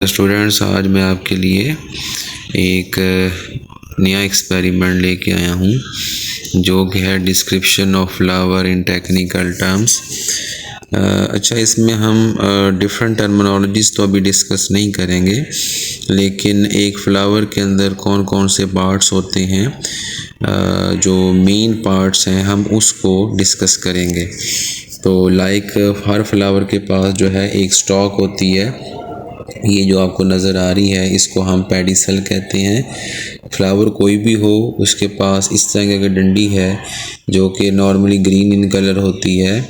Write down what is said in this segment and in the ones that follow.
Students, आज मैं आपके लिए एक नया एक्सपेरिमेंट लेके आया हूँ जो कि है description of flower in technical terms. अच्छा, इसमें हम डिफरेंट टर्मिनोलॉजीज़ तो अभी डिस्कस नहीं करेंगे, लेकिन एक फ्लावर के अंदर कौन कौन से पार्ट्स होते हैं, जो मेन पार्ट्स हैं, हम उसको डिस्कस करेंगे। तो हर फ्लावर के पास जो है एक स्टॉक होती है। ये जो आपको नज़र आ रही है इसको हम पेडिसल कहते हैं। फ्लावर कोई भी हो, उसके पास इस तरह की डंडी है जो कि नॉर्मली ग्रीन इन कलर होती है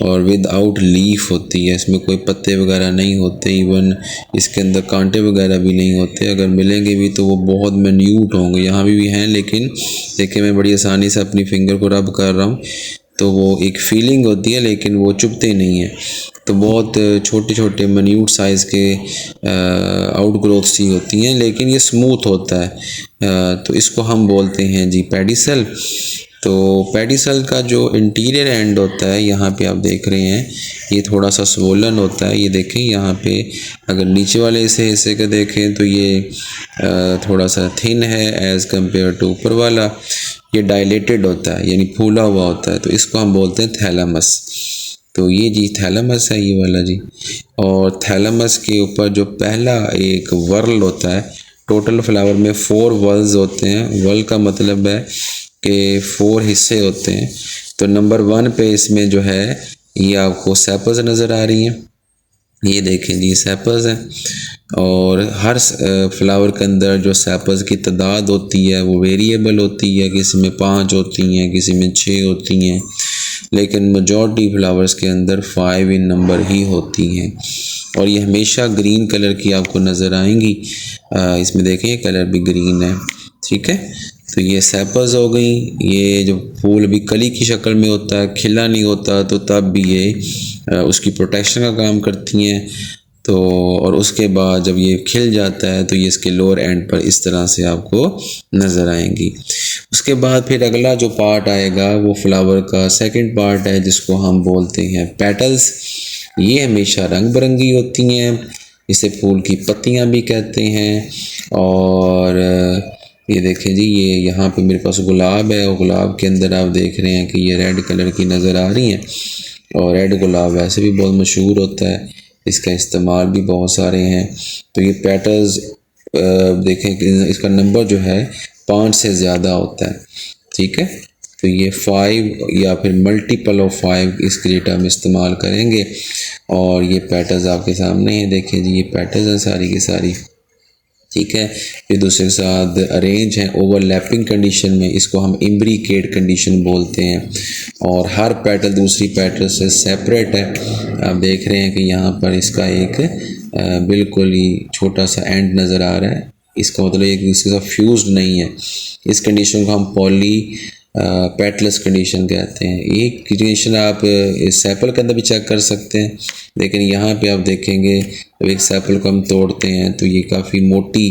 और विदाउट लीफ होती है। इसमें कोई पत्ते वगैरह नहीं होते, इवन इसके अंदर कांटे वगैरह भी नहीं होते। अगर मिलेंगे भी तो वो बहुत मिन्यूट होंगे। यहाँ भी हैं, लेकिन देखिए मैं बड़ी आसानी से अपनी फिंगर को रब कर रहा हूँ तो वो एक फीलिंग होती है, लेकिन वो चुभते नहीं है। तो बहुत छोटे छोटे मिन्यूट साइज़ के आउट ग्रोथ सी होती हैं, लेकिन ये स्मूथ होता है। तो इसको हम बोलते हैं जी पेडिसल। तो पेडिसल का जो इंटीरियर एंड होता है, यहाँ पे आप देख रहे हैं, ये थोड़ा सा स्वोलन होता है। ये देखें यहाँ पे, अगर नीचे वाले हिस्से को देखें तो ये थोड़ा सा थिन है एज़ कम्पेयर टू ऊपर वाला। ये डायलेटेड होता है, यानी फूला हुआ होता है। तो इसको हम बोलते हैं थैलेमस। तो ये जी थैलेमस है, ये वाला जी। और थैलेमस के ऊपर जो पहला एक वर्ल होता है, टोटल फ्लावर में 4 वर्ल्स होते हैं। वर्ल का मतलब है कि 4 हिस्से होते हैं। तो नंबर 1 पे इसमें जो है ये आपको सेपल्स नज़र आ रही हैं। ये देखें जी, सेपल्स हैं। और हर फ्लावर के अंदर जो सेपल्स की तादाद होती है वो वेरिएबल होती है। किसी में 5 होती हैं, किसी में 6 होती हैं, लेकिन मेजॉरिटी फ्लावर्स के अंदर 5 इन नंबर ही होती हैं। और ये हमेशा ग्रीन कलर की आपको नज़र आएंगी। इसमें देखें ये कलर भी ग्रीन है, ठीक है। तो ये सेपल्स हो गई। ये जो फूल भी कली की शक्ल में होता है, खिला नहीं होता, तो तब भी ये उसकी प्रोटेक्शन का काम करती हैं। तो और उसके बाद जब ये खिल जाता है तो ये इसके लोअर एंड पर इस तरह से आपको नज़र आएंगी। उसके बाद फिर अगला जो पार्ट आएगा वो फ्लावर का सेकंड पार्ट है, जिसको हम बोलते हैं पेटल्स। ये हमेशा रंग बिरंगी होती हैं, इसे फूल की पत्तियां भी कहते हैं। और ये देखें जी, ये यहाँ पे मेरे पास गुलाब है और गुलाब के अंदर आप देख रहे हैं कि ये रेड कलर की नज़र आ रही हैं। और रेड गुलाब वैसे भी बहुत मशहूर होता है, इसका इस्तेमाल भी बहुत सारे हैं। तो ये पेटल्स देखें कि इसका नंबर जो है 5 से ज़्यादा होता है, ठीक है। तो ये 5 या फिर मल्टीपल ऑफ 5 इसके लिए हम इस्तेमाल करेंगे। और ये पेटल्स आपके सामने हैं, देखें जी, ये पेटल्स हैं सारी की सारी, ठीक है। ये दूसरे के साथ अरेंज हैं ओवरलैपिंग कंडीशन में, इसको हम इम्ब्रिकेट कंडीशन बोलते हैं। और हर पेटल दूसरी पेटल से सेपरेट है। आप देख रहे हैं कि यहाँ पर इसका एक बिल्कुल ही छोटा सा एंड नज़र आ रहा है। इसका मतलब एक दूसरे के साथ फ्यूज्ड नहीं है। इस कंडीशन को हम पॉली पेटलेस कंडीशन कहते हैं। ये कंडीशन आप इस सेपल के अंदर भी चेक कर सकते हैं, लेकिन यहाँ पे आप देखेंगे जब एक सेपल को हम तोड़ते हैं तो ये काफ़ी मोटी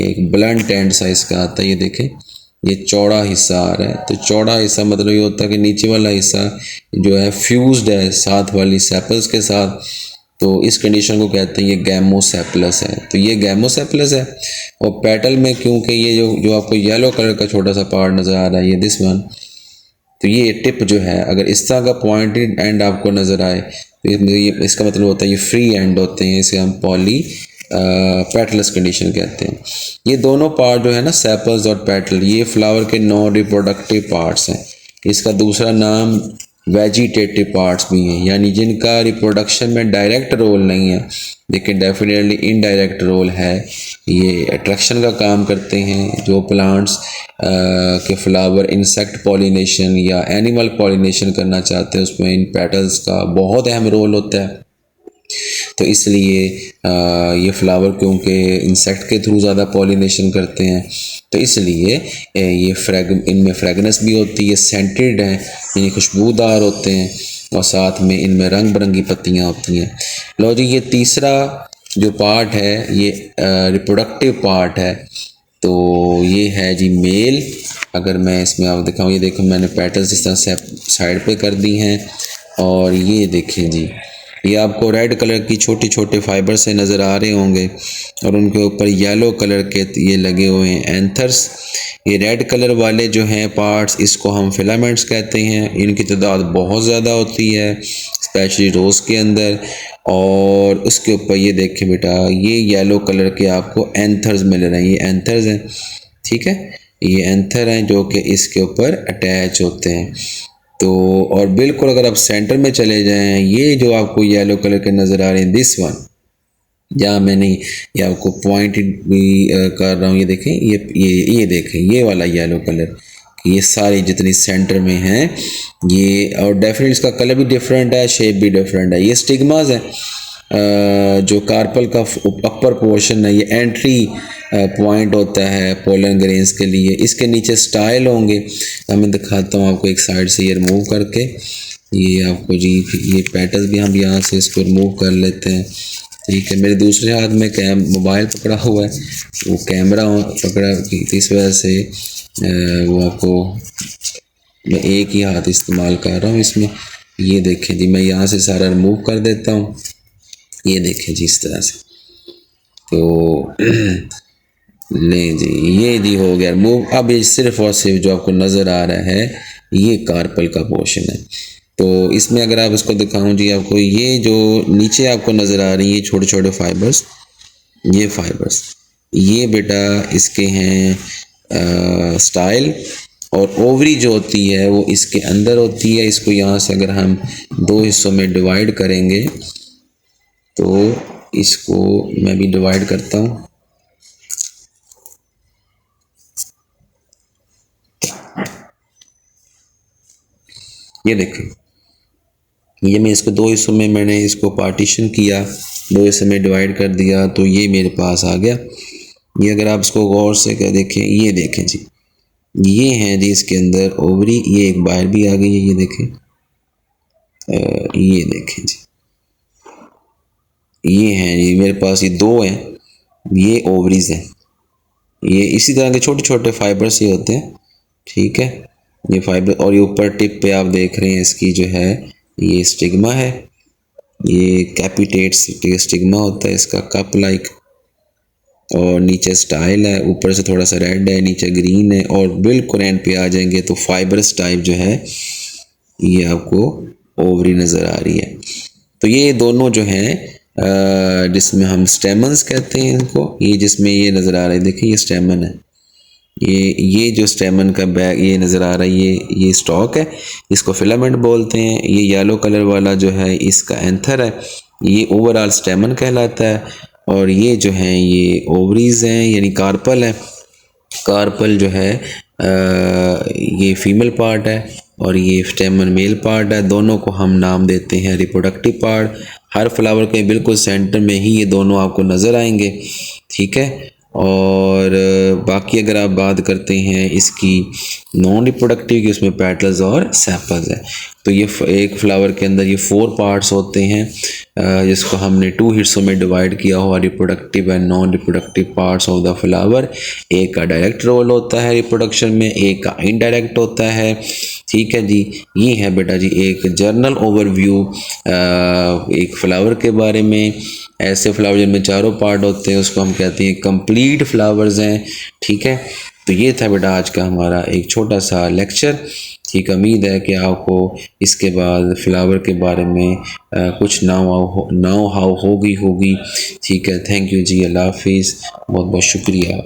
एक ब्लंट एंड साइज का आता है। ये देखें, ये चौड़ा हिस्सा आ रहा है। तो चौड़ा हिस्सा मतलब ये होता है कि नीचे वाला हिस्सा जो है फ्यूज्ड है साथ वाली सेपल्स के साथ। तो इस कंडीशन को कहते हैं ये गैमोसेपलस है। तो ये गैमोसेपलस है। और पेटल में क्योंकि ये जो आपको येलो कलर का छोटा सा पार्ट नज़र आ रहा है, ये दिस वन, तो ये टिप जो है, अगर इस तरह का पॉइंटेड एंड आपको नज़र आए तो ये इसका मतलब होता है ये फ्री एंड होते हैं। इसे हम पॉली पेटलस कंडीशन कहते हैं। ये दोनों पार्ट जो है ना, सेपल्स और पेटल, ये फ्लावर के नॉन रिप्रोडक्टिव पार्ट्स हैं। इसका दूसरा नाम वेजिटेटिव पार्ट्स भी हैं, यानी जिनका रिप्रोडक्शन में डायरेक्ट रोल नहीं है, लेकिन डेफिनेटली इनडायरेक्ट रोल है। ये अट्रैक्शन का काम करते हैं। जो प्लांट्स के फ्लावर इंसेक्ट पॉलिनेशन या एनिमल पॉलिनेशन करना चाहते हैं, उसमें इन पेटल्स का बहुत अहम रोल होता है। तो इसलिए ये फ्लावर क्योंकि इंसेक्ट के थ्रू ज़्यादा पॉलिनेशन करते हैं, तो इसलिए ये इनमें फ्रेगनेंस भी होती है, सेंटेड हैं, यानी खुशबूदार होते हैं। और साथ में इनमें रंग बिरंगी पत्तियाँ होती हैं। लो जी, ये तीसरा जो पार्ट है ये रिप्रोडक्टिव पार्ट है। तो ये है जी मेल। अगर मैं इसमें आप दिखाऊँ, ये देखो मैंने पेटल्स इस तरह से साइड पे कर दी हैं। और ये देखें जी, ये आपको रेड कलर की छोटे छोटे फाइबर से नज़र आ रहे होंगे और उनके ऊपर येलो कलर के ये लगे हुए हैं एंथर्स। ये रेड कलर वाले जो हैं पार्ट्स, इसको हम फिलामेंट्स कहते हैं। इनकी तादाद बहुत ज़्यादा होती है स्पेशली रोज़ के अंदर। और उसके ऊपर ये देखें बेटा, ये येलो कलर के आपको एंथर्स मिल रहे हैं। ये एंथर्स हैं, ठीक है, ये एंथर हैं जो कि इसके ऊपर अटैच होते हैं। तो और बिल्कुल अगर आप सेंटर में चले जाएं, ये जो आपको येलो कलर के नज़र आ रहे हैं, दिस वन, जहाँ मैंने ये आपको पॉइंट भी कर रहा हूँ, ये देखें, ये देखें, ये वाला येलो कलर, ये सारे जितनी सेंटर में हैं ये, और डेफिनेटली इसका कलर भी डिफरेंट है, शेप भी डिफरेंट है। ये स्टिग्मास है, जो कार्पल का अपर पोर्शन है, ये एंट्री पॉइंट होता है पोलन ग्रेन्स के लिए। इसके नीचे स्टाइल होंगे, मैं दिखाता हूँ आपको एक साइड से ये रिमूव करके। ये आपको जी ये पेटल्स भी हम यहाँ से इसको रिमूव कर लेते हैं, ठीक है। मेरे दूसरे हाथ में मोबाइल पकड़ा हुआ है, वो कैमरा पकड़ा, इस वजह से वो आपको मैं एक ही हाथ इस्तेमाल कर रहा हूँ इसमें। ये देखें जी, मैं यहाँ से सारा रिमूव कर देता हूँ, ये देखें जी इस तरह से। तो लें जी, ये जी हो गया रिमूव। अब ये सिर्फ और सिर्फ जो आपको नज़र आ रहा है ये कार्पल का पोर्शन है। तो इसमें अगर आप इसको दिखाऊं जी आपको, ये जो नीचे आपको नज़र आ रही है छोटे छोटे फाइबर्स, ये फाइबर्स, ये बेटा इसके हैं स्टाइल। और ओवरी जो होती है वो इसके अंदर होती है। इसको यहाँ से अगर हम दो हिस्सों में डिवाइड करेंगे, तो इसको मैं भी डिवाइड करता हूँ। ये देखें, ये मैं इसको दो हिस्सों में मैंने इसको पार्टीशन किया, दो हिस्से में डिवाइड कर दिया, तो ये मेरे पास आ गया। ये अगर आप इसको गौर से कर देखें, ये देखें जी, ये हैं जी इसके अंदर ओवरी, ये एक बाहर भी आ गई है, ये देखें, ये देखें जी, ये हैं जी मेरे पास, ये दो हैं, ये ओवरीज हैं। ये इसी तरह के छोटे छोटे फाइबर्स ही होते हैं, ठीक है, ये फाइबर। और ये ऊपर टिप पे आप देख रहे हैं इसकी जो है ये स्टिग्मा है, ये कैपिटेट स्टिग्मा होता है इसका, कप लाइक। और नीचे स्टाइल है, ऊपर से थोड़ा सा रेड है, नीचे ग्रीन है, और बिल्कुल एंड पे आ जाएंगे तो फाइबरस टाइप जो है ये आपको ओवरी नज़र आ रही है। तो ये दोनों जो हैं जिसमें हम स्टेमन्स कहते हैं इनको, ये जिसमें ये नज़र आ रहा है, देखिए ये स्टेमन है, ये जो स्टेमन का बैग ये नज़र आ रहा है, ये स्टॉक है, इसको फिलामेंट बोलते हैं। ये येलो कलर वाला जो है इसका एंथर है, ये ओवरऑल स्टेमन कहलाता है। और ये जो हैं ये ओवरीज हैं, यानी कार्पल है। कार्पल जो है ये फीमेल पार्ट है और ये स्टेमन मेल पार्ट है। दोनों को हम नाम देते हैं रिप्रोडक्टिव पार्ट। हर फ्लावर के बिल्कुल सेंटर में ही ये दोनों आपको नज़र आएंगे, ठीक है। और बाकी अगर आप बात करते हैं इसकी नॉन रिप्रोडक्टिव की, उसमें पेटल्स और सेपल्स है। तो ये एक फ्लावर के अंदर ये 4 पार्ट्स होते हैं, जिसको हमने 2 हिस्सों में डिवाइड किया हुआ, reproductive and non reproductive parts of the flower. एक का डायरेक्ट रोल होता है रिप्रोडक्शन में, एक का इनडायरेक्ट होता है, ठीक है जी। ये है बेटा जी एक जर्नल ओवरव्यू एक फ्लावर के बारे में। ऐसे फ्लावर जिनमें चारों पार्ट होते हैं उसको हम कहते हैं कंप्लीट फ्लावर्स हैं, ठीक है। तो ये था बेटा आज का हमारा एक छोटा सा लेक्चर, ठीक। उम्मीद है कि आपको इसके बाद फ्लावर के बारे में कुछ नाउ हाउ होगी, ठीक है। थैंक यू जी, अल्लाह हाफिज़, बहुत बहुत शुक्रिया।